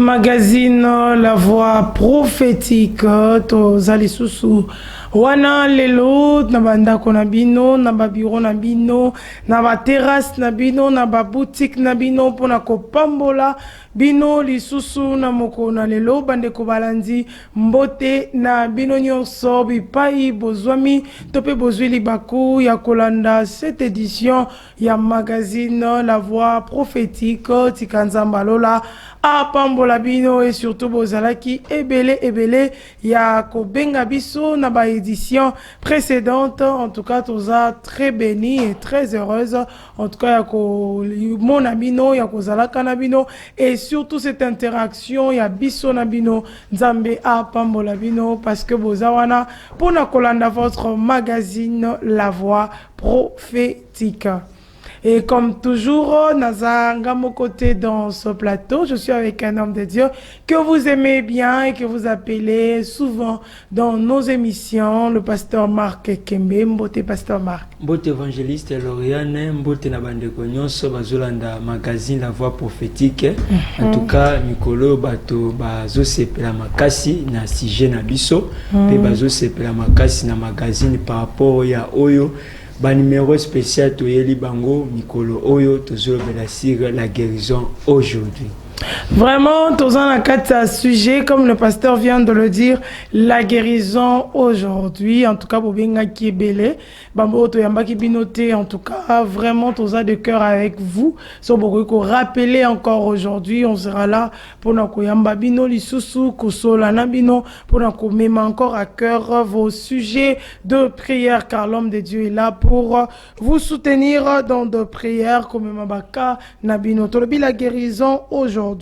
Magazine La Voix prophétique tozali susu wana lelo na bandako na bino na babiro na bino na ba terrasse na bino na ba boutique na bino pona kopambola bino lisusu na moko na lelo bandeko balandi mbote na bino nyonso bipai bozwami tope bozwi libaku ya kolanda cette édition ya magazine La Voix prophétique tikanzamba lola apambola bino et surtout bozalaki ebele ya kobenga biso na ba édition précédente. En tout cas toza très béni et très heureuse en tout cas ya ko mona bino ya kozalaka na bino et surtout cette interaction ya biso na bino nzambe apambola bino parce que bozawana pona kolanda votre magazine La Voix prophétique. Et comme toujours, Nazanga mon côté dans ce plateau, je suis avec un homme de Dieu que vous aimez bien et que vous appelez souvent dans nos émissions, le pasteur Marc Kembe. Mbote pasteur Marc. Mbote évangéliste Lauriane, mbote na bandeko nyonso bazolanda magazine La Voix prophétique. En tout cas, Nikolo bato bazo sepela makasi na sujet na biso, pe bazo sepela makasi na magazine par rapport ya oyo. Ba numéro spécial toyeli bango Nikolo oyo tozobela sur la guérison aujourd'hui. Vraiment, tous en a sujet, comme le pasteur vient de le dire, la guérison aujourd'hui. En tout cas, Bobenga qui est belé, Bambo Toyamba qui binoté. En tout cas, vraiment, tous de cœur avec vous. So beaucoup rappeler encore aujourd'hui, on sera là pour nous koyamba bino lisusu kosola nabino pour nous même encore à cœur vos sujets de prière, car l'homme de Dieu est là pour vous soutenir dans de prières comme Mabaka nabino. Tolobi la guérison aujourd'hui.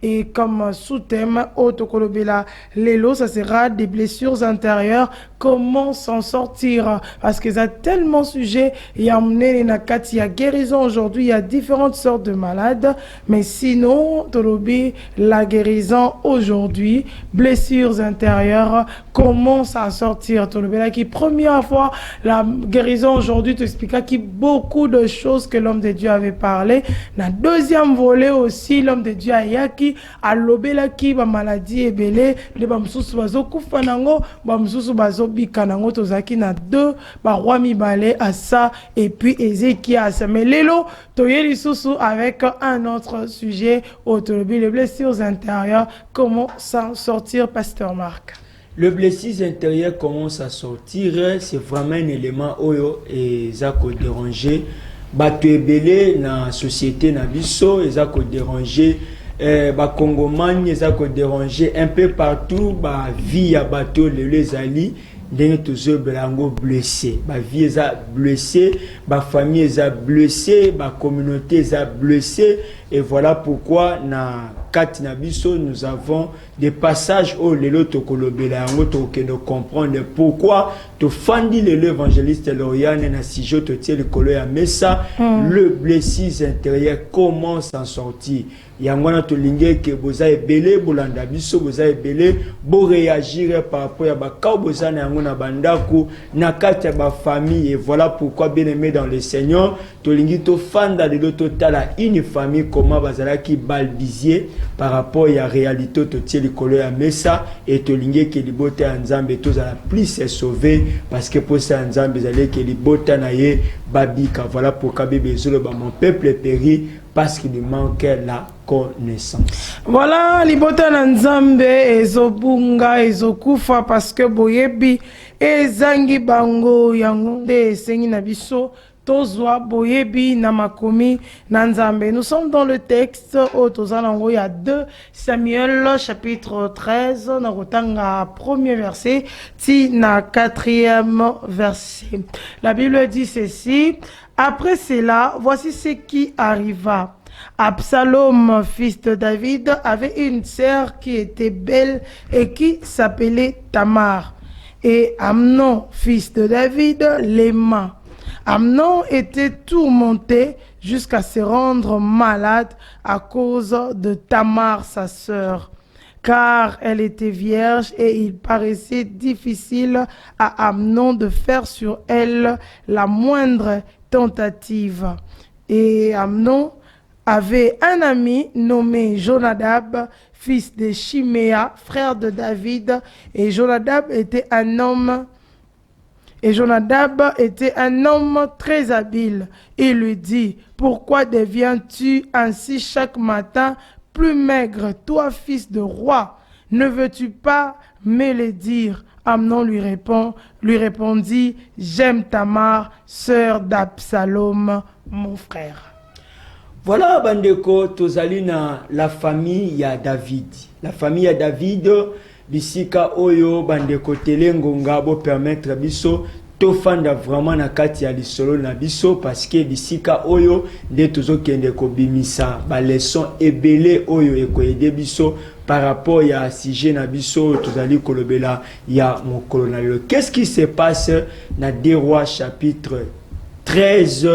Et comme sous-thème, Otokolobela Lelo, ça sera des blessures intérieures. Comment s'en sortir? Parce qu'il y a tellement de sujets. Il y a guérison aujourd'hui. Il y a différentes sortes de malades. Mais sinon, Tolobi, la guérison aujourd'hui, blessures intérieures. Comment s'en sortir? Tolobela qui, première fois, la guérison aujourd'hui, tu expliquas qu'il y a beaucoup de choses que l'homme de Dieu avait parlé. La deuxième volet aussi, l'homme de Dieu ayaki alobela ki ba maladie ebele le ba msusu bazo kufa nango ba msusu bazo bika nango tozaki na deux ba roi mibale Asa et puis Ézéchias. Mais lelo toyeli susu avec un autre sujet autolobi les blessures intérieures, comment s'en sortir pasteur Marc? Le blessure intérieur commence à sortir, c'est vraiment un élément oyo et ça ko déranger bato ebele na société na biso et ça ko déranger ba Congomani eza ko déranger un peu partout ba vie ya bato les ali ndenge tozobela ngo blessé ba vie eza blessé ba famille eza blessé ba communauté eza blessé et voilà pourquoi na kati na biso nous avons des passages où lelo tokolobela ngo tokendo comprendre pourquoi to fandi l'évangéliste Lauriane na sijo to tie le kolo ya mesa le blessure intérieur comment s'en sortir. Yangwana to lingé que boza ebele bolanda biso boza ebele bo réagir par rapport à ba ka boza na ngona bandako na kati ya ba famille et voilà pourquoi bien aimé dans le Seigneur to lingi to fanda de total une famille comment bazala ki balbisier par rapport à réalité to tie likolo ya mesa et to lingé que libote ya nzambe to za plus se sauver parce que pour ça nzambe zale que libota na ye babika voilà pourquoi bébé zolo ba mon peuple périt parce qu'il lui manquait la connaissance. Voilà, libota na nzambe ezobunga ezokufa parce que boyebi ezangi bango yango nde esengi na biso tozwa boyebi na makomi na nzambe. Nous sommes dans le texte au tozanango ya 2 Samuel chapitre 13 na rotanga premier verset ti na 4e verset. La Bible dit ceci: après cela, voici ce qui arriva. Absalom, fils de David, avait une sœur qui était belle et qui s'appelait Tamar. Et Amnon, fils de David, l'aima. Amnon était tourmenté jusqu'à se rendre malade à cause de Tamar, sa sœur, car elle était vierge et il paraissait difficile à Amnon de faire sur elle la moindre tentative. Et Amnon avait un ami nommé Jonadab, fils de Chiméa, frère de David, et Jonadab était un homme très habile. Il lui dit, pourquoi deviens-tu ainsi chaque matin plus maigre, toi fils de roi? Ne veux-tu pas me le dire? Amnon lui répondit, j'aime Tamar, sœur d'Absalom, mon frère. Voilà, bandeko, tozali na la famille ya David. La famille ya David, bisika oyo, bandeko telengonga, bo permettre biso, tofanda vraiment na kati ya lisolo na biso, parce que bisika oyo, de tozo kende ko bimisa, ba leçon ebele oyo eko ede biso, par rapport à sujet na biso, tozali kolobela ya mokolo na lelo. Qu'est-ce qui se passe na 2 Rois chapitre 13?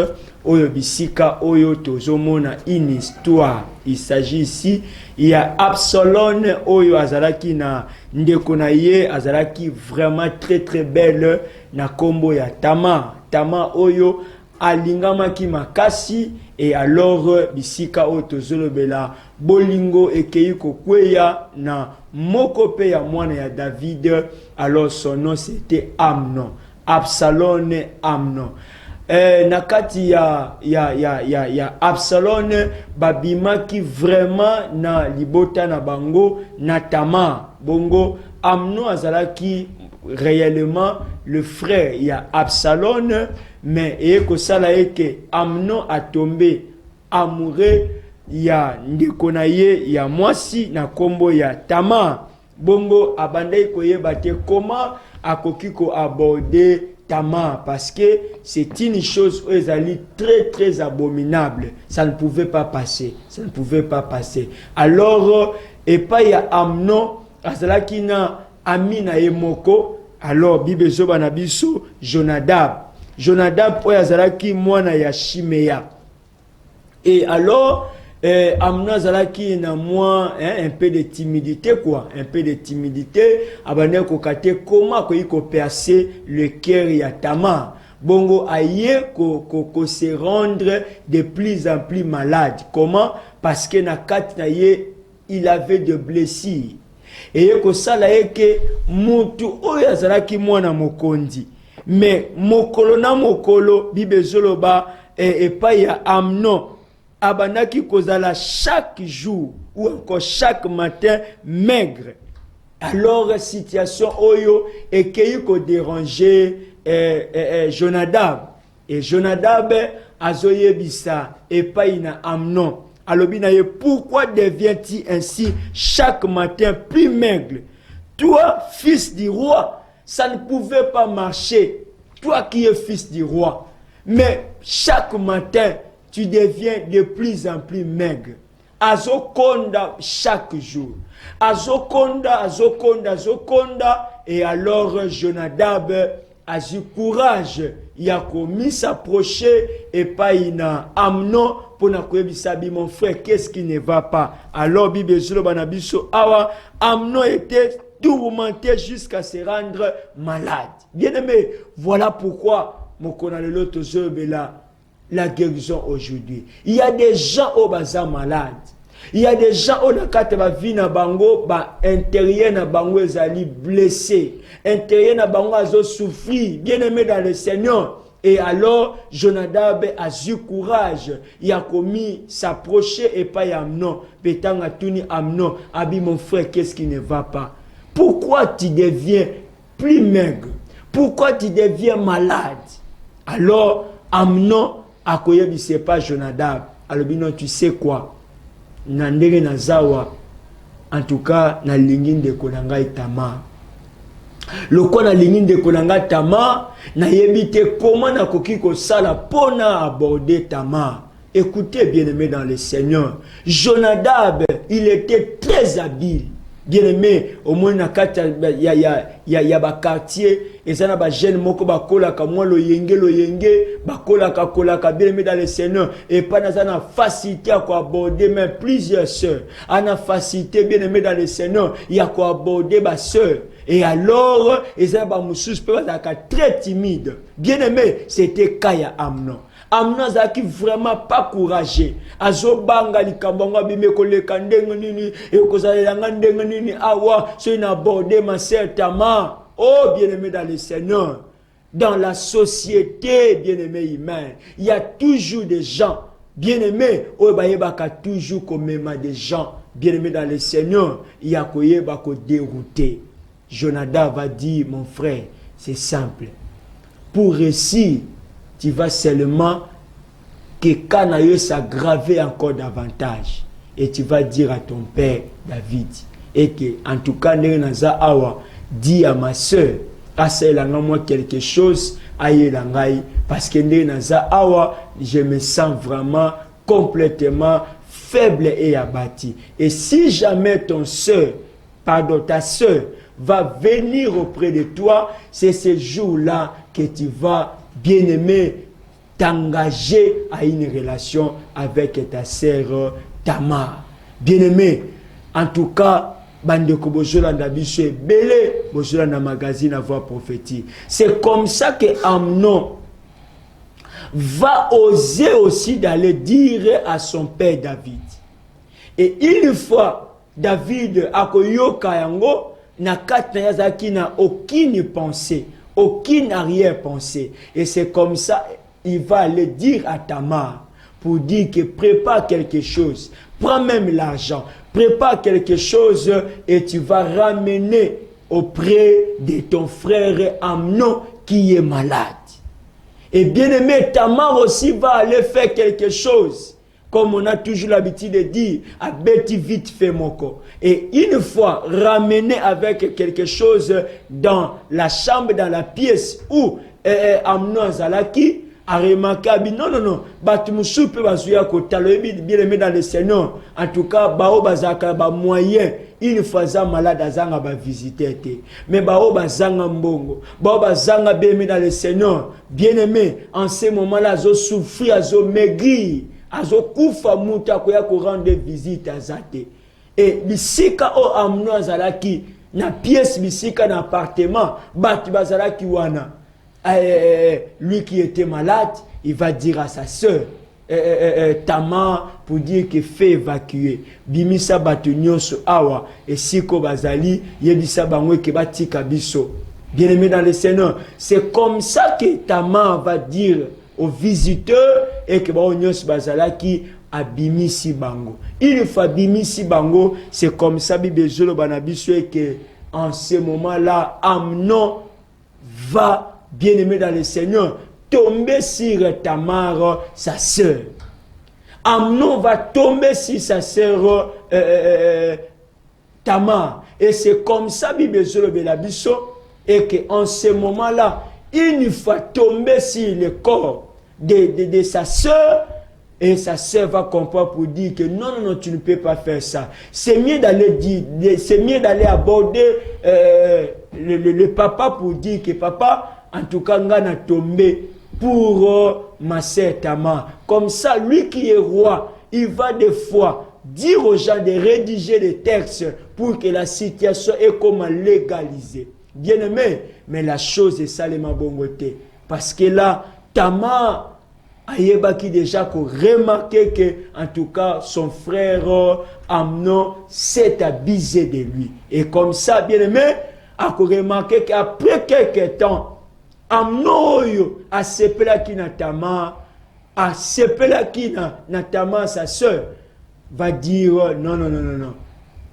Oyo bisika oyo tozomona une histoire. Il s'agit ici, il y a Absalom oyo azalaki na ndeko na ye, azalaki vraiment très très belle na kombo ya Tamar. Tamar oyo alingamaki makasi, et alors bisika oyo tozolobela bolingo ekei kokweya na moko pe ya mwana ya David. Alors son nom c'était Amnon. Absalom Amnon. Nakati ya Absalom babimaki vraiment na libota na bango na Tamar. Bongo Amnon azalaki réellement le frère ya Absalom, mais eko sala eke Amnon a tombé amoureux ya ndeko na ye ya mwasi na kombo ya Tamar. Bongo abandai koyeba te comment akoki ko aborder Tamar, parce que c'est une chose très très abominable. Ça ne pouvait pas passer. Ça ne pouvait pas passer. Alors, et pas ya Amnon, azalaki na amina emoko. Alors, Bible zoba na biso Jonadab. Jonadab oyo azalaki mwana ya Chiméa. Et alors, Amnon azalaki na moi un peu de timidité, quoi, un peu de timidité. Abane kokate comment ko percer le cœur ya Tamar. Bongo aye ko se rendre de plus en plus malade. Comment? Parce que na kat na ye il avait de blessures. Et ko sala eke mutu oyo azalaki mwana mokondi. Mais mokolo na mokolo Bible zoloba et pas ya Amnon abanaki kozala chaque jour ou encore chaque matin maigre. Alors situation oyo ekei ko déranger Jonadab. Et Jonadab azoyebisa epai na Amnon. Alobi na ye, pourquoi deviens-tu ainsi chaque matin plus maigre? Toi, fils du roi, ça ne pouvait pas marcher. Toi qui es fils du roi. Mais chaque matin, tu deviens de plus en plus maigre. Azokonda chaque jour. Azokonda. Et alors Jonadab a eu courage. Il a commis s'approcher et pas ina Amnon pour na koyebisabi mon frère, qu'est-ce qui ne va pas? Alors Bible banabiso awa Amnon était tourmenté jusqu'à se rendre malade. Bien aimé, voilà pourquoi mon konalelo tozobela la guérison aujourd'hui. Il y a des gens au bazar malades. Il y a des gens au nakate ba vie na bango ba intérieur na bango ezali blessé. Intérieur na bango azo souffrir. Bien aimé dans le Seigneur. Et alors Jonadab a eu courage. Il a commis s'approcher et pas Amnon. Petanga tuni Amnon. Abi mon frère, qu'est-ce qui ne va pas? Pourquoi tu deviens plus maigre? Pourquoi tu deviens malade? Alors Amnon a koyebi c'est pas Jonadab. Alors non, tu sais quoi? Nandere nazawa. En tout cas, na lingin de konanga Tamar. Le quoi na lingin de konanga Tamar, na yebite comment na koki ko sala pona aborder Tamar. Écoutez bien aimé dans le Seigneur. Jonadab, il était très habile. Bien aimé, au moins na kata ya ba quartier et ça na ba jeune moko ba kola ka moi lo yenge ba kola ka bien aimé dans le Seigneur et pas na facilité à quoi aborder même plusieurs sœurs. Ana facilité bien aimé dans le Seigneur, il y a quoi aborder ba sœur. Et alors, ils ont très timide. Bien aimé, c'était Kaya Amnon. Amnon azaki vraiment pas courageux. Azo banga likambanga bimeko leka ndenge nini et kozalanga ndenge nini awa so ina abordé ma sœur Tamar. Oh bien-aimé dans le Seigneur, dans la société bien-aimé humaine, il y a toujours des gens bien-aimés, oh bayebaka toujours comme même des gens bien-aimés dans le Seigneur, il y a koyeba ko dérouter. Jonadab va dire mon frère, c'est simple. Pour réussir, tu vas seulement que Canaïe s'aggraver encore davantage. Et tu vas dire à ton père David, et que en tout cas, Naza Awa, dis à ma soeur, moi quelque chose, parce que Naza Awa, je me sens vraiment complètement faible et abattu. Et si jamais ton soeur, pardon, ta soeur, va venir auprès de toi, c'est ce jour-là que tu vas, bien-aimé, t'engager à une relation avec ta sœur Tamar. Bien-aimé, en tout cas, bandeko bozola na biso ebele, bozola na magazine à voix prophétique. C'est comme ça que Amnon va oser aussi d'aller dire à son père David. Et une fois David akoyoka yango, na kati na yazaki na aucune pensée, aucune arrière-pensée. Et c'est comme ça, il va aller dire à Tamar, pour dire que prépare quelque chose, prends même l'argent, prépare quelque chose et tu vas ramener auprès de ton frère Amnon qui est malade. Et bien aimé, Tamar aussi va aller faire quelque chose. Comme on a toujours l'habitude de dire, à Betty vite fait mon corps. Et une fois ramené avec quelque chose dans la chambre, dans la pièce où Amnon Zalaki a remarqué, non, Batumusu peut bazuya kotalo, bien aimé dans le Seigneur. En tout cas, bao bazaka ba moyen. Une fois za malade azanga ba visiter. Mais bao bazanga mbongo, bao bazanga bien dans le Seigneur. Bien aimé, en ce moment-là, zo souffrir, zo maigrir. Azokufa muta koya ko rendre visite à Zate. Et bisika o Amnon azalaki na pièce bisika na appartement batu bazalaki wana. Lui qui était malade, il va dire à sa sœur Tamar pour dire qu'il fait évacuer. Bimisa batu nyonso awa et siko bazali yebisa bangwe ke batika biso. Bien-aimé dans le Seigneur, c'est comme ça que Tamar va dire aux visiteurs et que Baonyos Bazalaki a bimisi bango. Une fois bimisi bango, c'est comme ça Bibezolo Banabiso et que en ce moment-là, Amnon va, bien aimé dans le Seigneur, tomber sur Tamar, sa sœur. Amnon va tomber sur sa sœur Tamar. Et c'est comme ça Bibezolo Banabiso et que en ce moment-là, une fois tombé sur le corps de sa sœur, et sa sœur va comprendre pour dire que non, tu ne peux pas faire ça. C'est mieux d'aller dire, c'est mieux d'aller aborder le papa pour dire que papa, en tout cas, on a tombé pour ma sœur Tamar. Comme ça, lui qui est roi, il va des fois dire aux gens de rédiger des textes pour que la situation est comme légalisée. Bien aimé, mais la chose est salement bongoté. Parce que là, Tamar a qui déjà remarqué que, en tout cas, son frère Amnon s'est abusé de lui. Et comme ça, bien aimé, a remarqué qu'après quelques temps, Amnon a sepelé qui na Tamar, a sepelé qui na Tamar, sa soeur, va dire non.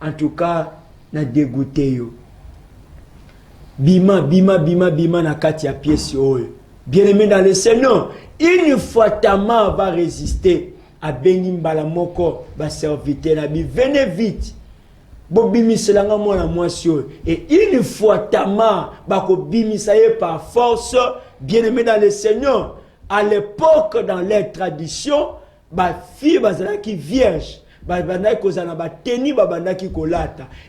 En tout cas, n'a dégoûté yo. Bima na kati ya pièce oyo. Bien-aimé dans le Seigneur, une fois Tamar va résister à Benimbala moko ba serviteur na bi venez vite. Bo bimiselanga mwana mwasi oyo. Et une fois Tamar ba ko bimisaye par force, bien-aimé dans le Seigneur, à l'époque dans les traditions, ba fille bazalaki vierge.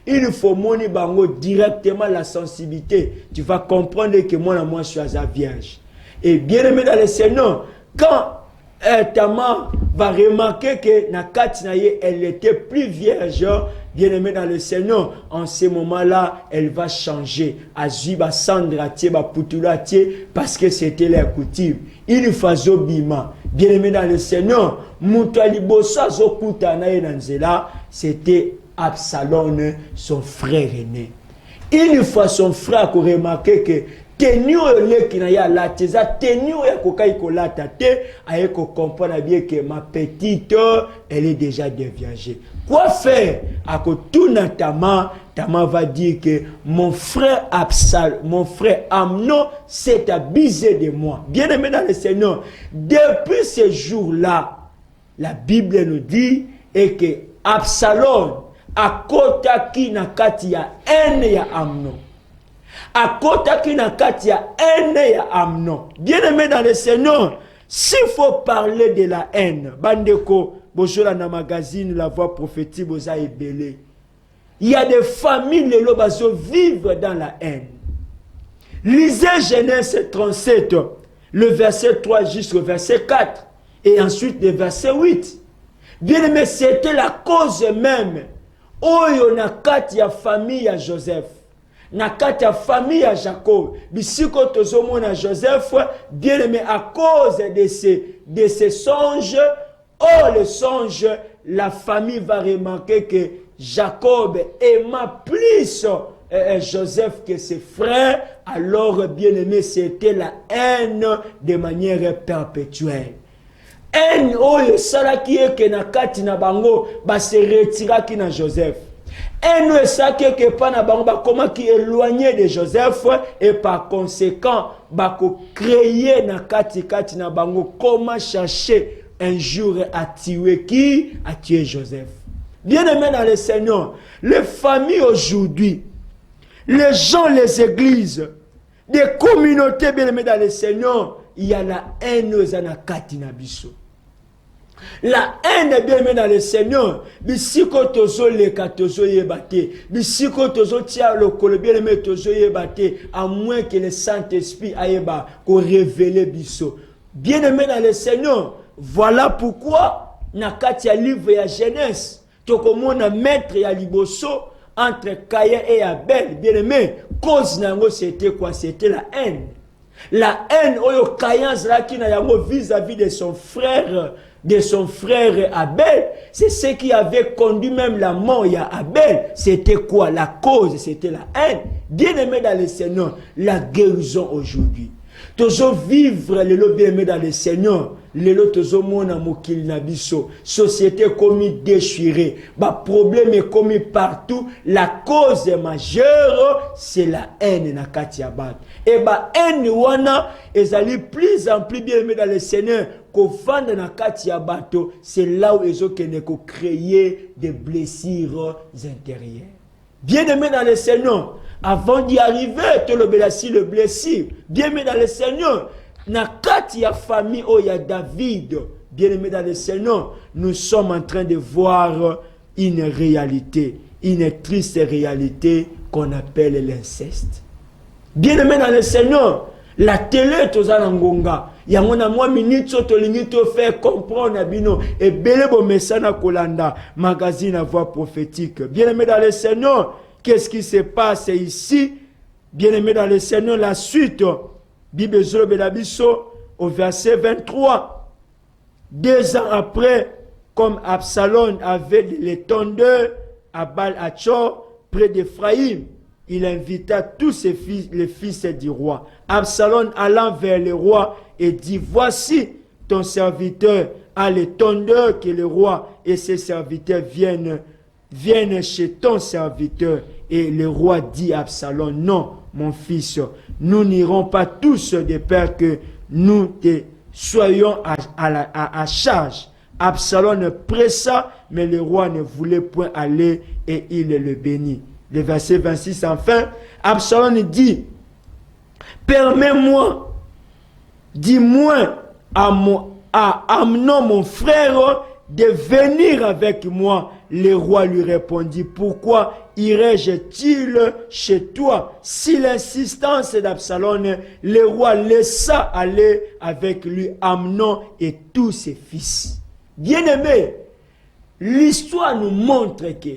Il faut moni bango directement la sensibilité. Tu vas comprendre que moi je suis à vierge. Et bien aimé dans le Seigneur, quand Tamar va remarquer que elle était plus vierge, bien aimé dans le Seigneur, en ce moment-là, elle va changer. Parce que c'était la coutume. Il faisait bima. Bien-aimé dans le Seigneur, Moutalibosa Zokuta Naïnanzela, c'était Absalom, son frère aîné. Une fois son frère a remarqué que tenu le qui n'a la tesa tenu ya kokai kolata te aye ko comprendre bien que ma petite elle est déjà déviagée. Quoi faire? À tout tama va dire que mon frère mon frère Amnon s'est abusé de moi. Bien-aimé dans le Seigneur, depuis ce jour-là, la Bible nous dit et que Absalom a kota ki na kati ya haine ya Amnon. A kota ki na kati ya haine ya Amnon. Bien-aimé dans le Seigneur, s'il faut parler de la haine, bandeko, bojola na magazine La Voix prophétique boza ebele. Il y a des familles les lobazo vivent dans la haine. Lisez Genèse 37, le verset 3 jusqu'au verset 4 et ensuite le verset 8. Bien-aimé, c'était la cause même. Oyo na kati ya famille ya Joseph. Na kati ya famille ya Jacob. Bisiko tozomona Joseph, bien aimé, à cause de ces songes. Oh, le songe, la famille va remarquer que Jacob aima plus Joseph que ses frères. Alors, bien aimé, c'était la haine de manière perpétuelle. En oyo salaki eke na kati na bango ba se retiraki na Joseph. En oyo salaki eke pa na bango ba koma ki éloigné de Joseph et par conséquent ba ko créer na kati na bango comment chercher un jour à tuer qui? À tuer Joseph. Bien aimé dans le Seigneur, les familles aujourd'hui, les gens, les églises, des communautés bien aimées dans le Seigneur, il y a la haine na kati na biso. La haine est bien aimée dans le Seigneur. Bisiko tozo leka tozo yebate. Bisiko tozo tia le kolo bien aimé tozo yebate. À moins que le Saint-Esprit ayeba ko révéler biso. Bien aimé dans le Seigneur. Voilà pourquoi na kati ya livre ya Genèse tokomona maître ya liboso entre Caïn et Abel. Bien aimé, cause nango c'était quoi? C'était la haine. La haine oyo Caïn zalaki na yango vis-à-vis de son frère Abel, c'est ce qui avait conduit même la mort à Abel. C'était quoi? La cause, c'était la haine. Bien aimé dans le Seigneur, la guérison aujourd'hui. Toujours vivre le lot bien aimé dans le Seigneur. Le lot toujours mona mokili na biso. Société commis déchirée. Ba problème est commis partout. La cause majeure, c'est la haine na kati ya bato. Et ba haine wana ezali plus en plus bien aimé dans le Seigneur. Qu'au fond de la kati ya bato, c'est là où ils ont créé des blessures intérieures. Bien aimé dans le Seigneur, avant d'y arriver, tu le blessure. Bien aimé dans le Seigneur, na kati ya famille où il y a David, bien aimé dans le Seigneur, nous sommes en train de voir une réalité, une triste réalité qu'on appelle l'inceste. Bien aimé dans le Seigneur, la télé tozana ngonga. Yango na mwa minute to lingi to faire comprendre bino et belé bo mesana kolanda magazine à voix prophétique. Bien-aimé dans le Seigneur, qu'est-ce qui se passe ici? Bien-aimé dans le Seigneur, la suite Bible Zolobelabiso au verset 23. 2 ans après, comme Absalom avait les tondeurs à Baal-Hachor près d'Ephraïm, il invita tous les fils du roi. Absalom allant vers le roi et dit, voici ton serviteur a les tondeurs que le roi et ses serviteurs viennent chez ton serviteur. Et le roi dit à Absalom, non, mon fils, nous n'irons pas tous de peur que nous te soyons à charge. Absalom pressa, mais le roi ne voulait point aller et il le bénit. Le verset 26, enfin, Absalom dit, permets-moi, dis-moi à Amnon, mon frère, de venir avec moi. Le roi lui répondit, pourquoi irais-je-t-il chez toi? Si l'insistance d'Absalom, le roi laissa aller avec lui Amnon et tous ses fils. Bien-aimé, l'histoire nous montre que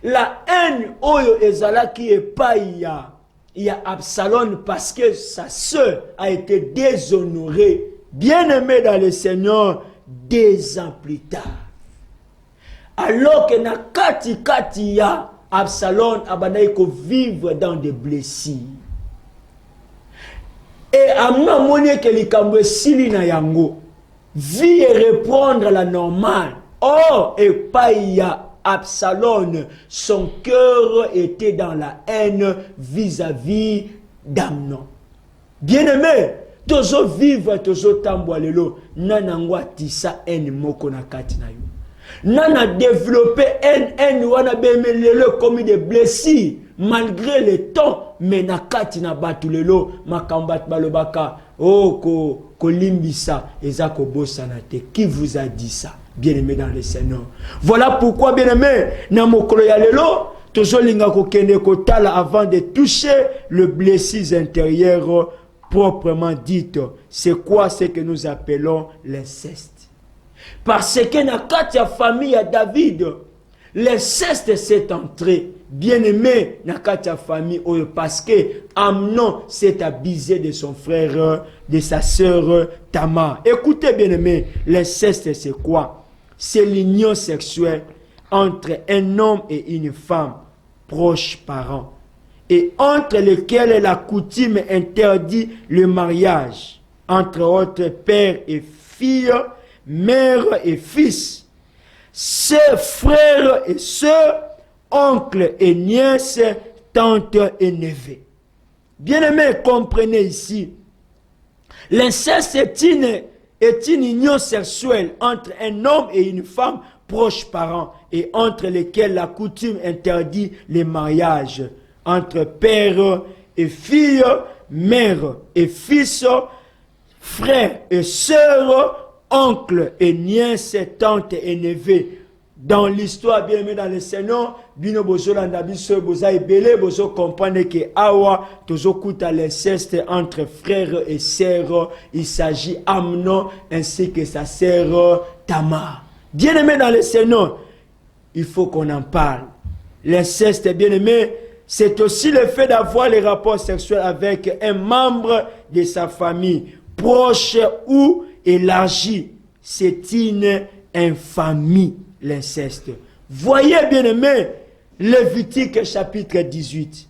la haine oyo ezala qui est pas il y a Absalom parce que sa sœur a été déshonorée bien-aimé dans le Seigneur, 2 ans plus tard, alors que na kati ya Absalom abandai ko vivre dans des blessures. Et Amnon moni que likambo sili na yango, vie et reprendre la normale. Or, et pas y a Absalom, son cœur était dans la haine vis-à-vis d'Amnon. Bien-aimé, tozo vivre, tozo tamboalelo, nanangwa tisa haine moko na kati na yo. Nana développé haine wana bemelelo comme des blessures, malgré le temps, mais na kati na batulelo, makambat balobaka, oh ko limbisa, eza ko bossana te. Qui vous a dit ça? Bien-aimé dans le Seigneur. Voilà pourquoi, bien-aimé, na mokolo ya lelo, tozo linga ko kende ko tala avant de toucher le blessure intérieur proprement dit. C'est quoi ce que nous appelons l'inceste? Parce que na kati ya famille ya David, l'inceste s'est entré. Bien-aimé, na kati ya famille, parce que Amnon s'est abusé de son frère, de sa sœur Tamar. Écoutez, bien-aimé, l'inceste c'est quoi? C'est l'union sexuelle entre un homme et une femme, proches parents, et entre lesquels la coutume interdit le mariage, entre autres père et fille, mère et fils, sœurs, frères et sœurs, oncles et nièces, tantes et neveux. Bien-aimés, comprenez ici, l'inceste est une union sexuelle entre un homme et une femme proches parents et entre lesquels la coutume interdit les mariages entre père et fille, mère et fils, frères et sœurs, oncles et nièces, tantes et neveux. Dans l'histoire, bien aimé dans le Seigneur, bino bozo landa biso boza ebele bozo comprendre que awa tozo kuta l'inceste entre frères et sœurs. Il s'agit Amnon ainsi que sa sœur Tamar. Bien aimé dans le Seigneur, il faut qu'on en parle. L'inceste, bien aimé, c'est aussi le fait d'avoir les rapports sexuels avec un membre de sa famille, proche ou élargi. C'est une infamie, l'inceste. Voyez, bien aimé, Lévitique chapitre 18,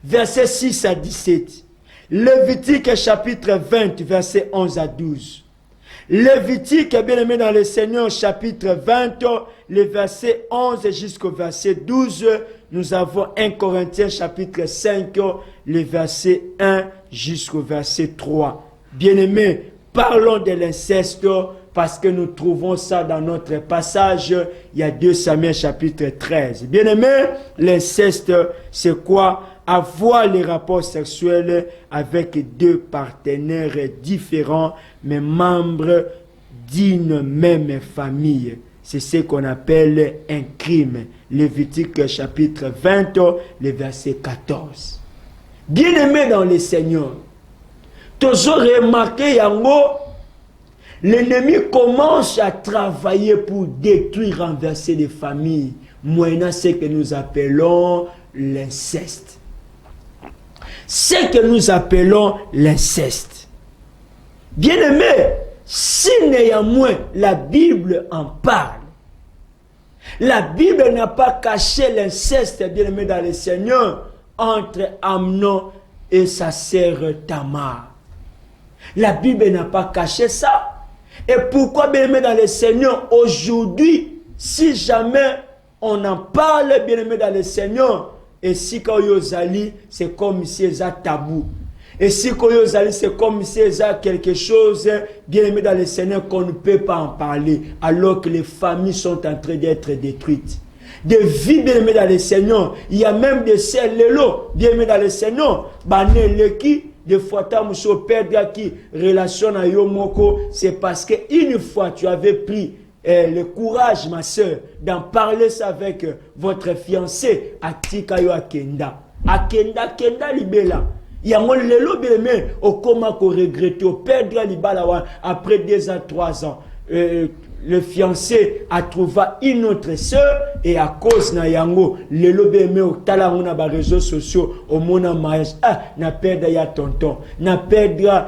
versets 6 à 17. Lévitique chapitre 20, versets 11 à 12. Lévitique, bien aimé dans le Seigneur, chapitre 20, le verset 11 jusqu'au verset 12. Nous avons 1 Corinthiens chapitre 5, le verset 1 jusqu'au verset 3. Bien aimé, parlons de l'inceste parce que nous trouvons ça dans notre passage. Il y a 2 Samuel chapitre 13. Bien aimé, l'inceste, c'est quoi? Avoir les rapports sexuels avec 2 partenaires différents, mais membres d'une même famille. C'est ce qu'on appelle un crime. Lévitique chapitre 20, le verset 14. Bien aimé dans le Seigneur, toujours remarqué yango, l'ennemi commence à travailler pour détruire, renverser les familles, moyennant ce que nous appelons l'inceste. Ce que nous appelons l'inceste. Bien aimé, si néanmoins la Bible en parle, la Bible n'a pas caché l'inceste, bien aimé dans le Seigneur, entre Amnon et sa sœur Tamar. La Bible n'a pas caché ça. Et pourquoi, bien aimé dans le Seigneur, aujourd'hui, si jamais on en parle, bien aimé dans le Seigneur, et si Koyozali, c'est comme si c'est tabou. Et si Koyozali, c'est comme si c'est quelque chose, bien aimé dans le Seigneur, qu'on ne peut pas en parler, alors que les familles sont en train d'être détruites. Des vies, bien aimé dans le Seigneur, il y a même des sœurs, bien aimé dans le Seigneur, des fois, tu as perdre qui relation à Yomoko, c'est parce qu'une fois tu avais pris le courage, ma soeur, d'en parler ça avec votre fiancé, Atika yo Akenda. Akenda libela. Il y a mon lelo bien au comment qu'on regrette, au perdre libala après 2 ans, 3 ans. le fiancé a trouvé une autre sœur et à cause na yango le lobeme au talango na ba réseaux sociaux au mona mariage na perdre ya tonton na perdre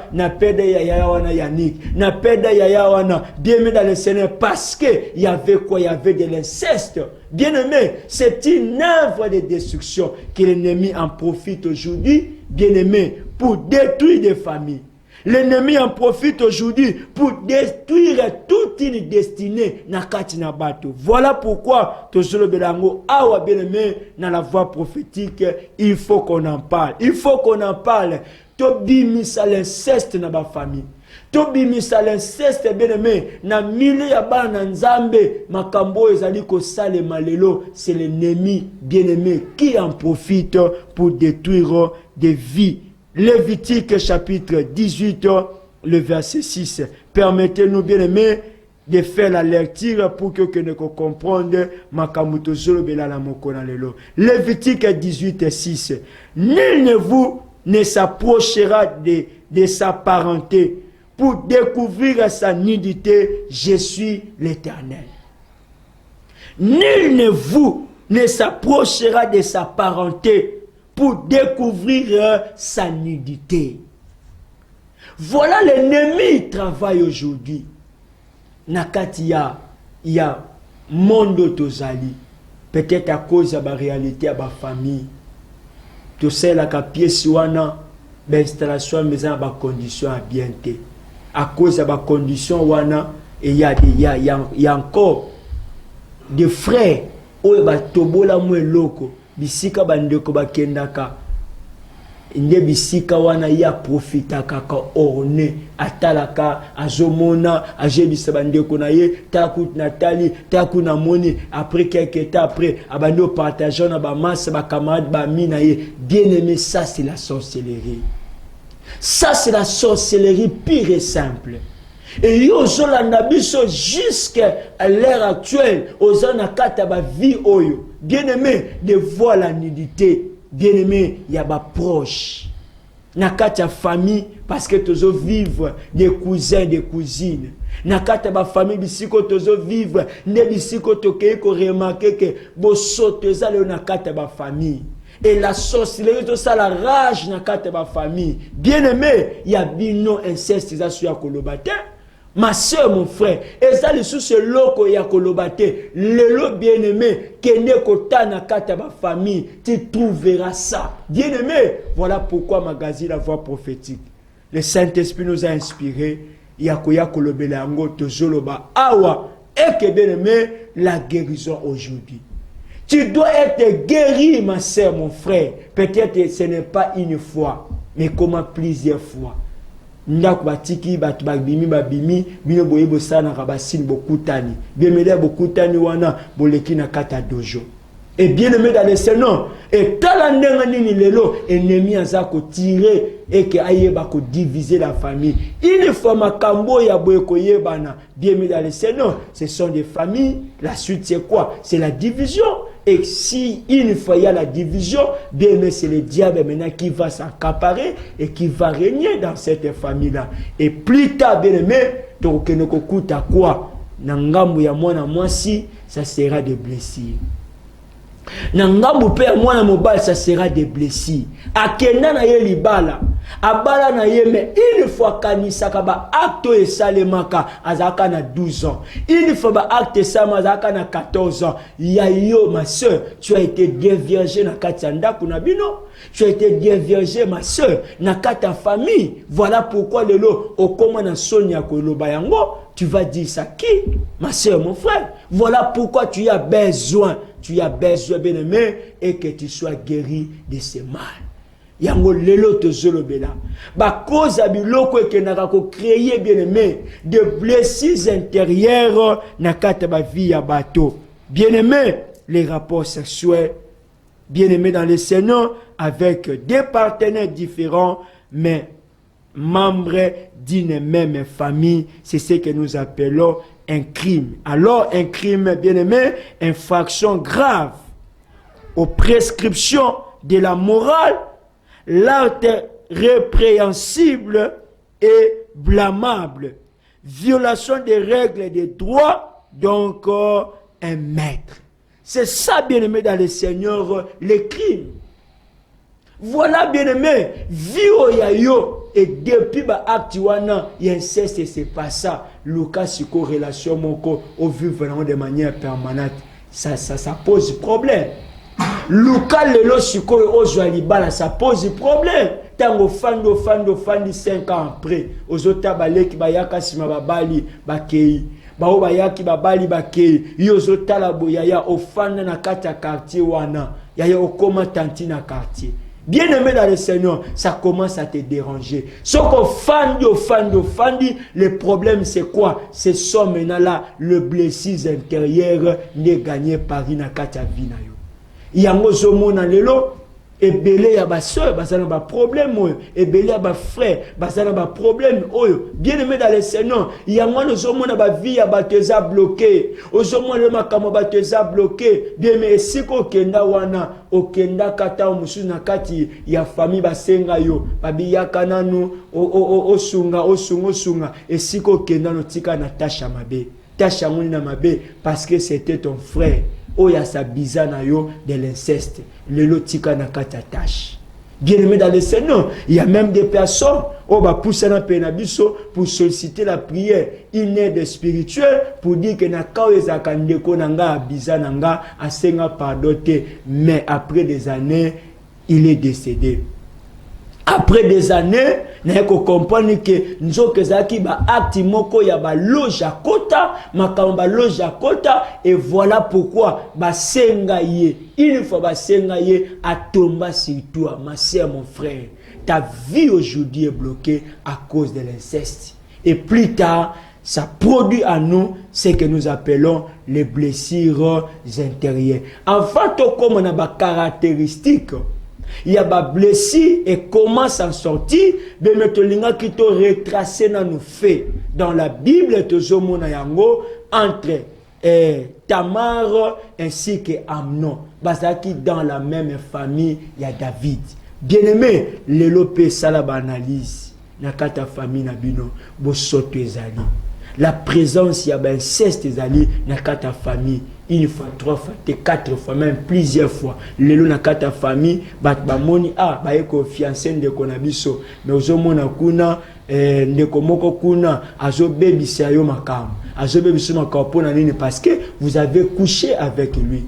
ya wana Yannick na perdre ya wana bien dans le Seigneur parce que il y avait quoi, il y avait de l'inceste. Bien aimé, c'est une œuvre de destruction que l'ennemi en profite aujourd'hui, bien aimé, pour détruire des familles. L'ennemi en profite aujourd'hui pour détruire toute une destinée na kati na bato. Voilà pourquoi Tozolo Belango awa bien-aimé dans la voie prophétique, il faut qu'on en parle. Il faut qu'on en parle. Tobimisa l'inceste na ba famille. Tobimisa l'inceste bien-aimé na milieu ya bana nzambe makambo ezali ko sale malelo, c'est l'ennemi bien-aimé qui en profite pour détruire des vies. Lévitique chapitre 18, le verset 6. Permettez-nous, bien-aimés, de faire la lecture pour que nous comprenions Makamuto Zolo Belala Mokona Lelo. Lévitique 18, 6. Nul ne vous ne s'approchera de sa parenté pour découvrir sa nudité. Je suis l'Éternel. Nul ne vous ne s'approchera de sa parenté pour découvrir sa nudité. Voilà l'ennemi travaille aujourd'hui. Nakati il y a monde tozali. Peut-être à cause de la réalité de la famille. Tu sais la pièce wana l'installation maison ba condition bien té. À cause de la condition wana il y a encore des frères oyo ba tobola mwe loko. Bisika bandeko bakendaka nde bisika wana ya profita kaka orne atalaka azomona ajebisa bandeko na ye taku Nathalie taku na moni après quelques temps après abando partager na ba masse ba camarade ba mina ye bien aimé. Ça c'est la sorcellerie, ça c'est la sorcellerie pure et simple. Et yo zolanda biso jusqu'à l'heure actuelle ozana kata ba vie oyo. Bien aimé, de voir la nudité. Bien aimé, il y a ba proche. Nakata famille parce que tozo vivre des cousins, des cousines. Nakata ba famille bisiko tozo vivre ne bisiko tokei ko remarquer que bo soteza le nakata ba famille. Et la sorcellerie tout ça la rage nakata ba famille. Bien aimé, il y a bino inceste za suya kolobate. Ma soeur, mon frère, et ça le sous ce loco ya kolobate, le lo bien-aimé, kene kota na kata ba famille, tu trouveras ça. Bien-aimé, voilà pourquoi magazine La Voix prophétique. Le Saint-Esprit nous a inspiré, yakoya kolobelango tozoloba awa, et que bien-aimé, la guérison aujourd'hui. Tu dois être guéri, ma soeur, mon frère. Peut-être ce n'est pas une fois, mais comment plusieurs fois. Ndaku batiki batu babimi bino boye bosana kabasini bokutani bemele bokutani wana boleki na kata dojo. Et bien aimé dans le Seigneur, et talandenga nini lelo ennemi azako tirer et que ayeba ko diviser la famille. Une fois makambo ya boye ko yebana bien aimé dans le Seigneur, ce sont des familles. La suite c'est quoi? C'est la division. Et si une fois il y a la division, bien aimé, c'est le diable maintenant qui va s'accaparer et qui va régner dans cette famille-là. Et plus tard, bien aimé, donc ne coûte à quoi? Nangambu ya mwana mwasi, ça sera des blessures. Nangambu pe ya mwana mobile, ça sera des blessures. Akenda na ye libala, abala na ye, mais une fois kanisaka ba acte et salemaka azaka na 12 ans. Une fois ba acte sama azaka na 14 ans. Yayo ma soeur, tu as été déviergé na katanda kuna bino. Tu as été déviergé ma soeur na kata famille. Voilà pourquoi lelo okoma na sonia koloba yango. Tu vas dire ça qui? Ma soeur, mon frère. Voilà pourquoi tu as besoin bien aimé et que tu sois guéri de ce mal. Yango lelo tozolo bela. Ba cause abiloko e kenaka ko créer bien aimé de blessures intérieures na kata ba vie ya bato. Bien aimé, les rapports sexuels, bien aimé dans le Seigneur avec des partenaires différents mais membres d'une même famille, c'est ce que nous appelons un crime. Alors un crime, bien aimé, infraction grave aux prescriptions de la morale, l'acte répréhensible et blâmable. violation des règles et des droits, donc un maître. C'est ça, bien-aimé dans le Seigneur, les crimes. Voilà, bien-aimé, vio ya yo, et depuis ba acte wana, inceste et c'est pas ça. Lucas siko relation moko, au vu vraiment de manière permanente, ça pose problème. Lucas lelo siko ozwalibala, ça pose problème. Tango fandi 5 ans après, ozota baleki bayaka sima babali bakei. Bao bayaki babali bakei. Yozota la boyaya ofanda na kata quartier wana. Yaya okoma tanti na quartier. Bien-aimé dans le Seigneur, ça commence à te déranger. Ce qu'on fandi, le problème c'est quoi? C'est ça maintenant là, le blessure intérieur n'est gagné par une kata vinayo. Yango zomona lelo, ebele ya ba soeur, bazana ba problème oyo, ebele ya ba frère, bazana ba problème oyo. Bien-aimé dans le Seigneur, yango zomona ba vie ya bateza bloqué, ozomona makamo bateza bloqué. Bien mais siko kenda wana, okenda kata musu na kati ya famille basenga yo, babiyaka nanu osunga esiko kenda no tika na tasha mabe. Tasha ngoni na mabe parce que c'était ton frère. Oya sa bizana yo de l'inceste. Le lotika na katatash. Bien-aimé dans le Seigneur, il y a même des personnes qui va pousser dans penabiso pour solliciter la prière, une aide spirituelle pour dire que na kaoza kandeko nanga bizana nga asenga pardoté, mais après des années, il est décédé. Après des années, nous comprenons que nous avons acte moko ya ba loge à kota, makamba loge à kota, et voilà pourquoi ba senga ye. Une fois ba senga ye a tombé sur toi, ma sœur, mon frère. Ta vie aujourd'hui est bloquée à cause de l'inceste. Et plus tard, ça produit à nous ce que nous appelons les blessures intérieures. Enfin, comme on a des caractéristiques, il y a des blessures et comment s'en sortir. Mais maintenant, qui te retracé dans nos faits. Dans la Bible, entre Tamar ainsi que Amnon. Basaki dans la même famille, il y a David. Bien-aimé, l'élopé salaba analyse. Nakata famille nabino, bo soto ezali. La présence, il y a ben 16 ezali, nakata famille. Une fois, 3 fois, 4 fois, même plusieurs fois. Lelo nakata famille, bat bamoni ba eko fiancé de konabiso. Mais ozomona kuna ndeko moko kuna azo bebisa yo makam. Azo bebisa makam pona nini parce que vous avez couché avec lui.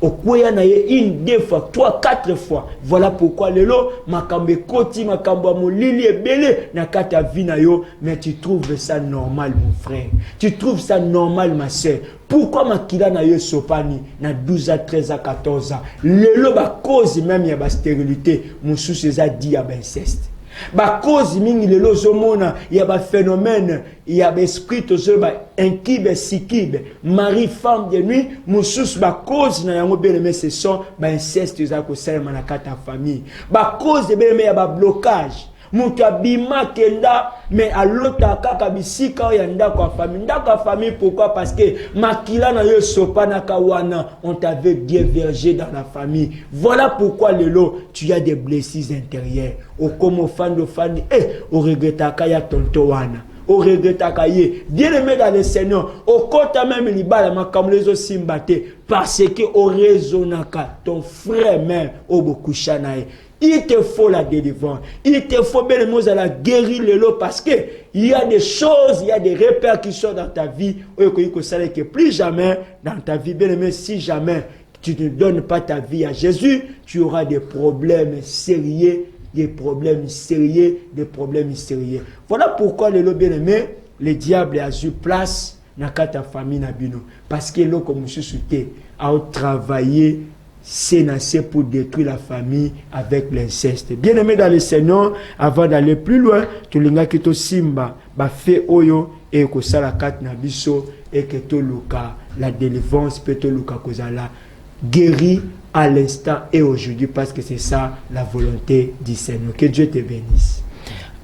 Okoya na ye une, 2 fois, 3, 4 fois. Voilà pourquoi lelo makambe koti makambo molili ebele na kata vina yo, mais tu trouves ça normal mon frère. Tu trouves ça normal ma sœur. Pourquoi makila na yo sopani na 12 à 13 à 14 ans. Lelo ba cause même ya ba stérilité, mon sous ça dit ya ba inceste. Ba cause mingi lelo zomona ya ba phénomène ya ba esprit tozo ba inquibe sikibe mari femme de nuit mususu ba cause na yango bien mais ce sont ba inceste za ko salema na kata famille ba cause de bien ya ba blocage mutu abima kenda mais alota kaka bisika ya ndako ya famille pourquoi parce que makila na yo sopa na kawana on t'avait bien vergé dans la famille. Voilà pourquoi lelo tu as des blessures intérieures au comme fan au regretaka ya tonto wana au regretaka ye bien-aimé dans le Seigneur au kota même libala makamlezo simbate parce que au raisonnaka ton frère même au bokushanae. Il te faut la délivrance. Il te faut bien les mots à la guérir le lot parce que il y a des choses, il y a des repères qui sont dans ta vie. Que plus jamais dans ta vie, bien aimé, si jamais tu ne donnes pas ta vie à Jésus, tu auras des problèmes sérieux, Voilà pourquoi le lot bien aimé, le diable a eu place dans ta famille nabino parce que l'eau comme je suis a travaillé. C'est pour détruire la famille avec l'inceste. Bien aimé dans le Seigneur, avant d'aller plus loin, tu l'as dit que simba, ba fait oyo et que ça la carte nabiso et que to luka la délivrance peut to luka kozala guéri à l'instant et aujourd'hui parce que c'est ça la volonté du Seigneur. Que Dieu te bénisse.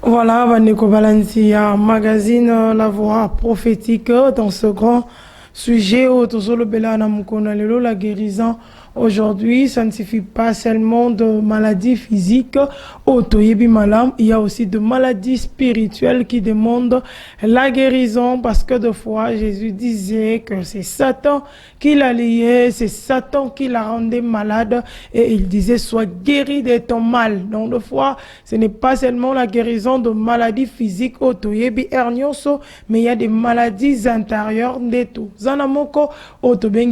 Voilà, Vaneko Balansi, magazine La Voix prophétique dans ce grand sujet autour de la guérison Aujourd'hui, ça ne suffit pas seulement de maladies physiques, il y a aussi de maladies spirituelles qui demandent la guérison, parce que de fois, Jésus disait que c'est Satan qui l'a lié, c'est Satan qui l'a rendu malade, et il disait, sois guéri de ton mal. Donc, de fois, ce n'est pas seulement la guérison de maladies physiques, mais il y a des maladies intérieures de tout. Zanamoko,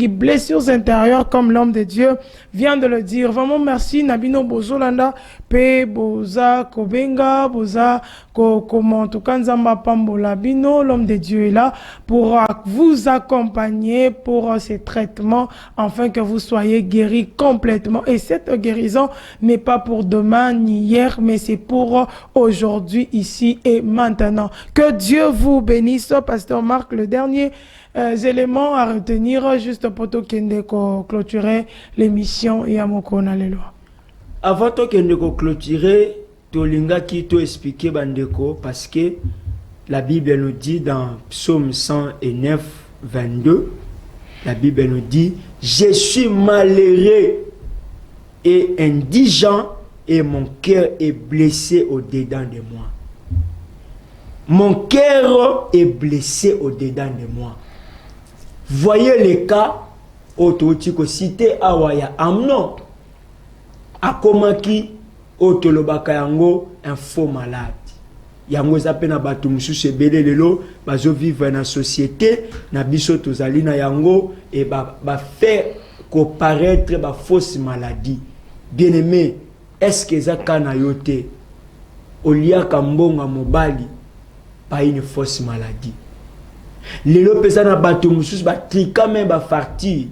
blessures intérieures, comme l'homme de Dieu vient de le dire. Vraiment, merci, Nabino Bozolanda, Pe Boza Kobenga, Boza Komantukanzamba Pambola Bino, l'homme de Dieu est là pour vous accompagner pour ces traitements, afin que vous soyez guéris complètement. Et cette guérison n'est pas pour demain ni hier, mais c'est pour aujourd'hui, ici et maintenant. Que Dieu vous bénisse, Pasteur Marc. Le dernier élément à retenir, juste pour clôturer l'émission et à mon loi. Avant de clôturer, Tolinga qui t'a expliqué Bandeko, parce que la Bible nous dit dans Psaume 109, 22, la Bible nous dit, je suis malheureux et indigent et mon cœur est blessé au-dedans de moi. Mon cœur est blessé au-dedans de moi. Voyez les cas autotiko cité awaya Amnon akomaki otolobaka yango un faux malade. Yango zape na batu mususu ebele lelo bazo vivre na société na biso tozali na yango et ba faire comparaître ba fausse maladie. Bien-aimé, est-ce que ça kana yote olia kambonga mobali pas une fausse maladie? Lelo pesa na batu mususu ba trika même ba farti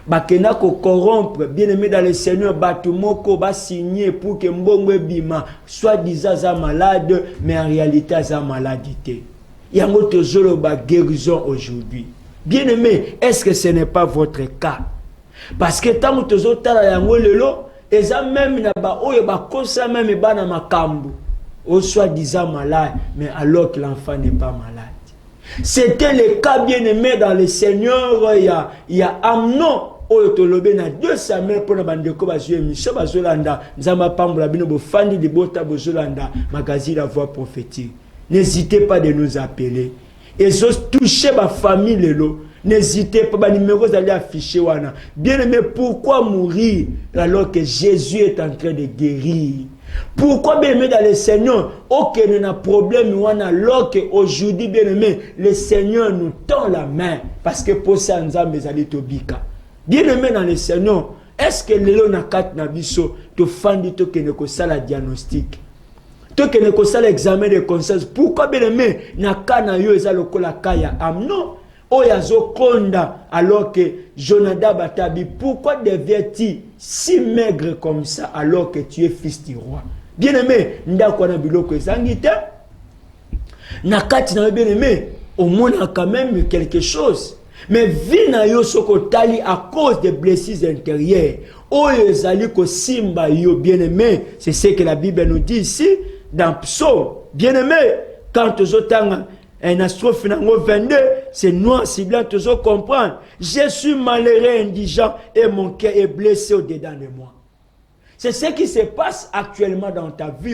bakena ko corrompre bien-aimé dans le Seigneur batu moko ba signer pour que mbongo bima soit disant za malade mais en réalité za maladité. Yango tozolo ba guérison aujourd'hui. Bien-aimé, est-ce que ce n'est pas votre cas? Parce que tant que tozotala yango lelo eza même na ba oyo ba kosa même ba na makambu au soit disant malade mais alors que l'enfant n'est pas malade. C'était le cas bien-aimé dans le Seigneur. Il y a Amnon oyotolobe na 2 Samuel pour na bandeko bazue mission bazolanda nzamba pambola bino bofandi de bota bozolanda magazine la voix prophétique. N'hésitez pas de nous appeler et so toucher ma famille lelo. N'hésitez pas, les numéros d'aller afficher wana. Bien-aimé, pourquoi mourir alors que Jésus est en train de guérir? Pourquoi bien-aimé dans le Seigneur, aucun n'a problème wana alors qu'aujourd'hui bien-aimé, le Seigneur nous tend la main parce que pour ça nous avons besoin tobika. Bien-aimé dans le Seigneur, est-ce que le na kat na biso to fandi to que ne ko sala diagnostic? To que ne ko sala examen de conscience. Pourquoi bien-aimé na kana yo eza lokola kaya Amnon? Oyazo konda alors que Jonadab Batabi, pourquoi deviens-tu si maigre comme ça alors que tu es fils du roi? Bien-aimé, ndako na biloko ezangite. Nakati na bien-aimé, au monde a quand même quelque chose. Mais vina yo soko tali à cause des blessures intérieures. Oyo ezali ko simba yo bien-aimé, c'est ce que la Bible nous dit ici dans Psaume. Bien-aimé, quand ozotanga un astrophe 22, c'est noir, c'est blanc, tu dois comprendre. Je suis malheureux, indigent, et mon cœur est blessé au-dedans de moi. C'est ce qui se passe actuellement dans ta vie,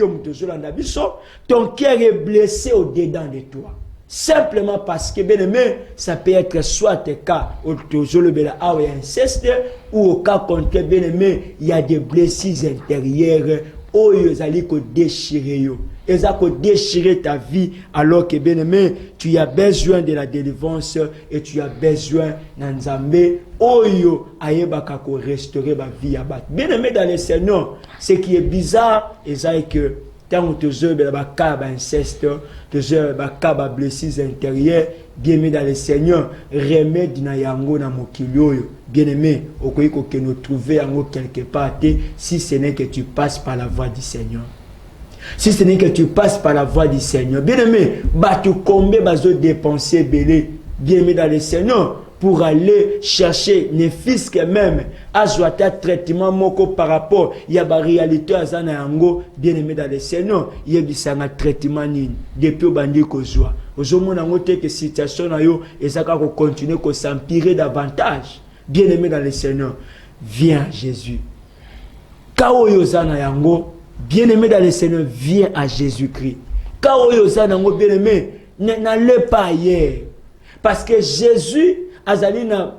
ton cœur est blessé au-dedans de toi. Simplement parce que, bien aimé, ça peut être soit le cas où tu as inceste, ou au cas contraire, bien aimé, il y a des blessures intérieures, où ils allaient déchirer. Ils ont déchiré ta vie alors que bien aimé, tu as besoin de la délivrance et tu as besoin d'Nzambe. Oyo ayebaka ko restaurer ma vie à battre. Bien aimé dans le Seigneur, ce qui est bizarre, c'est que tant que tu as ba cas inceste, tu as ba cas blessures intérieures, bien aimé dans le Seigneur, remède na yango na mokili. Bien aimé, okoyi ko que nous trouver yango quelque part si ce n'est que tu passes par la voie du Seigneur. Si ce n'est que tu passes par la voie du Seigneur. Bien-aimé, tu combien bazo dépenser belé, bien-aimé dans le Seigneur, pour aller chercher les fils que même à jouer traitement moko par rapport il y a la réalité à zana yango bien-aimé dans le Seigneur, il y a un traitement ni depuis au bandi ko joie. Aujourd'hui on a noté que situation na yo et ça va continuer ko s'empirer davantage. Bien-aimé dans le Seigneur. viens à Jésus. Kaoyozana yango, bien-aimé dans le Seigneur, viens à Jésus-Christ. Kaoyozana yango, bien-aimé, n'allez pas ailleurs. Parce que Jésus, azali na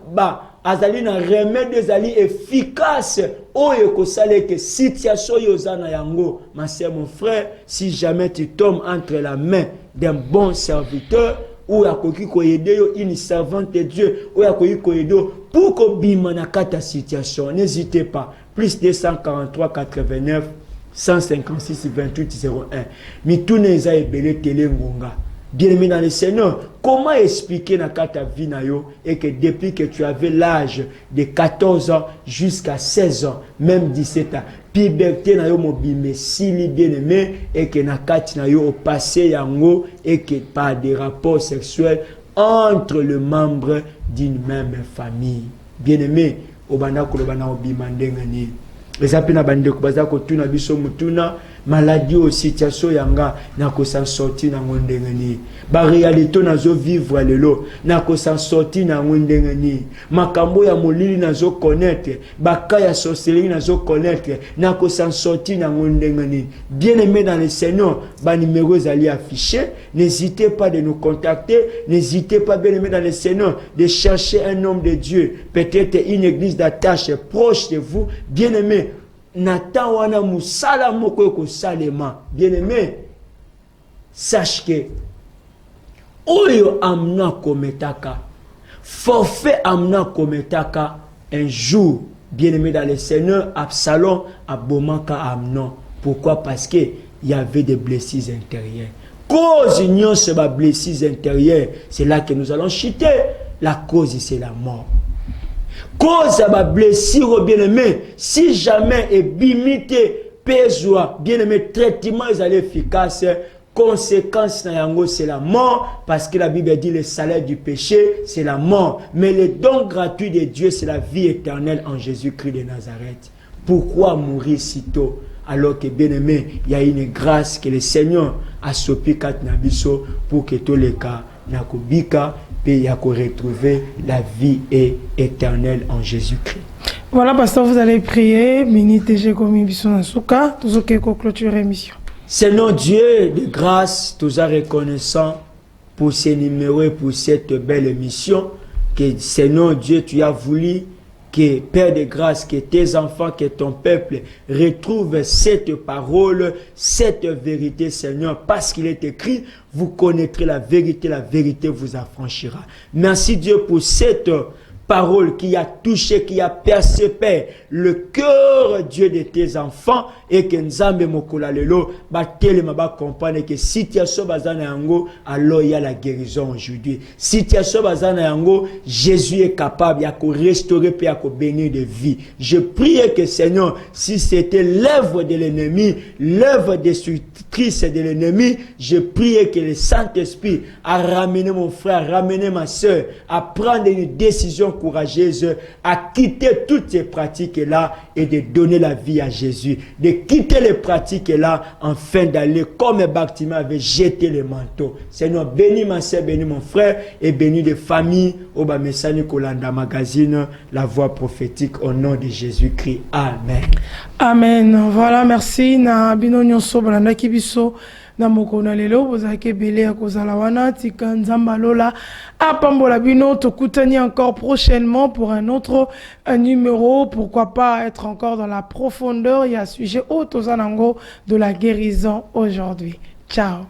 remède ezali efficace. Oyo kosale que situation yozana yango, ma sœur, mon frère, si jamais tu tombes entre la main d'un bon serviteur, ou ya koki koyede yo une servante de Dieu, ou ya koki koyede pour ko bima na kata situation, n'hésitez pas. Plus 243 89 156 28 01. Mitune eza ebele tele ngonga. Bien-aimé dans le Seigneur, comment expliquer dans ta vie et que depuis que tu avais l'âge de 14 ans jusqu'à 16 ans, même 17 ans, puberté na yo mobime sili bien-aimé et que na kati na yo au passé yango et que par des rapports sexuels entre les membres d'une même famille. Bien-aimé, obanda kolobana obima ndengani. Les apena bande kubaza ko tuna biso mutuna maladie au situation yanga na ko s'en sortir na ngondengani ba réalité nazo vivre lelo na ko s'en sortir na ngondengani makambo ya molili nazo connaître baka ya sorcellerie nazo connaître na ko s'en sortir na ngondengani. Bien-aimé dans le Seigneur, ba numéro zali affiché, n'hésitez pas de nous contacter, n'hésitez pas, bien-aimé dans le Seigneur, de chercher un homme de Dieu, peut-être une église d'attache proche de vous. Bien-aimé, Nathan wana musala moko ko salema. Bien-aimé, sache que oyo amna kometaka forfait amna kometaka un jour, bien-aimé dans le Seigneur, Absalom abomaka Amnon. Pourquoi? Parce que il y avait des blessures intérieures. Cause union se ba blessures intérieures, c'est là que nous allons chuter. La cause c'est la mort. Cause à ma blessure, bien-aimé, si jamais est bimité, péjoie, bien-aimé, traitement est efficace, conséquence c'est la mort, parce que la Bible dit le salaire du péché, c'est la mort. Mais le don gratuit de Dieu, c'est la vie éternelle en Jésus-Christ de Nazareth. Pourquoi mourir si tôt? Alors que, bien-aimé, il y a une grâce que le Seigneur a sopi kat nabiso pour que tous les cas nakobika et à retrouver la vie éternelle en Jésus-Christ. Voilà, pasteur, vous allez prier. Minute j'ai commis bison souka. Tout ce qui est clôture émission. Seigneur Dieu de grâce, nous sommes reconnaissants pour ces numéros et pour cette belle émission. Que Seigneur Dieu, tu as voulu que, Père de grâce, que tes enfants, que ton peuple retrouve cette parole, cette vérité, Seigneur, parce qu'il est écrit, vous connaîtrez la vérité vous affranchira. Merci Dieu pour cette parole qui a touché, qui a percé, Père, le cœur, Dieu, de tes enfants, et que Nzambe Mokola Lelo, Batele Maba comprendre que si tu as ce bazana yango, alors il y a la guérison aujourd'hui. Si tu as ce bazana yango, Jésus est capable, il y a qu'à restaurer, puis il y a qu'à bénir de vie. Je prie que Seigneur, si c'était l'œuvre de l'ennemi, l'œuvre destructrice de l'ennemi, je prie que le Saint-Esprit a ramené mon frère, a ramené ma soeur, à prendre une décision courageuse, à quitter toutes ces pratiques-là et de donner la vie à Jésus. De quitter les pratiques-là afin d'aller comme Bartimée avait jeté le manteau. Seigneur, bénis ma soeur, bénis mon frère et bénis les familles. Au Bamessani Kolanda Magazine, la voix prophétique au nom de Jésus-Christ. Amen. Amen. Voilà, merci. Na bino nyonso balanda kibiso. Na mokona lelo bozake belé ya kozala wana tika nzamba lola apambola bino tokutani encore prochainement pour un autre numéro. Pourquoi pas être encore dans la profondeur. Il y a sujet au tozanango de la guérison aujourd'hui. Ciao.